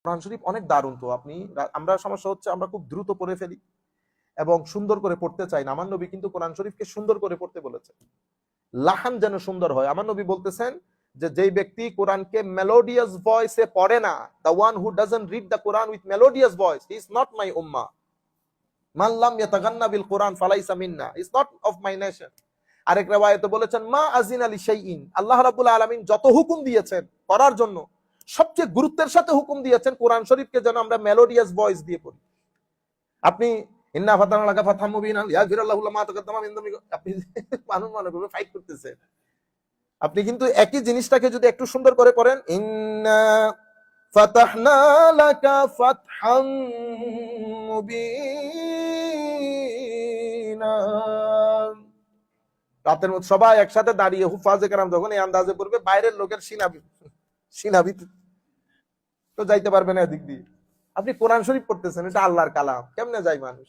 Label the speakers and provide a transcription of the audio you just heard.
Speaker 1: কোরআন শরীফ অনেক দারুণ। তো আমরা সমস্যা হচ্ছে আমরা খুব দ্রুত পড়ে ফেলি এবং সুন্দর করে পড়তে চাই না। আমার নবী কিন্তু কোরআন শরীফকে সুন্দর করে পড়তে বলেছেন, লাহান যেন সুন্দর হয়। আমার নবী বলতেছেন যে যেই ব্যক্তি কোরআনকে মেলোডিয়াস ভয়েসে পড়ে না, the one who doesn't read the Quran with melodious voice, he is not my ummah. মান লাম ইয়াতাগান্না বিল কোরআন ফালাইসা মিন্না, he is not of my nation. আরেক riwayate বলেছেন মা আজিনা লিশাইইন, আল্লাহ রাব্বুল আলামিন যত হুকুম দিয়েছেন করার জন্য সবচেয়ে গুরুত্বের সাথে হুকুম দিয়েছেন কোরআন শরীফকে যেন আমরা মেলোডিয়াস ভয়েস দিয়ে পড়ি। আপনি ইন্না ফাতানা লাকা ফাতহাম মুবিনা ইয়াগফিরাল্লাহু লামা তাকাদ্দামা মিন যামবিহি, আপনি মানুষ মনে করবে ফাইট করতেছেন। আপনি কিন্তু একই জিনিসটাকে যদি একটু সুন্দর করে পড়েন, ইন্না ফাতাহনা লাকা ফাতহাম মুবিনা, রাতের মধ্যে সবাই একসাথে দাঁড়িয়ে হুফাজে কেরাম যখন এই আন্দাজে পড়বে, বাইরের লোকের সিনাবি তো যাইতে পারবে না এদিক দিয়ে। আপনি কোরআন শরীফ পড়তেছেন, এটা আল্লাহর কালাম, কেমনে যায় মানুষ?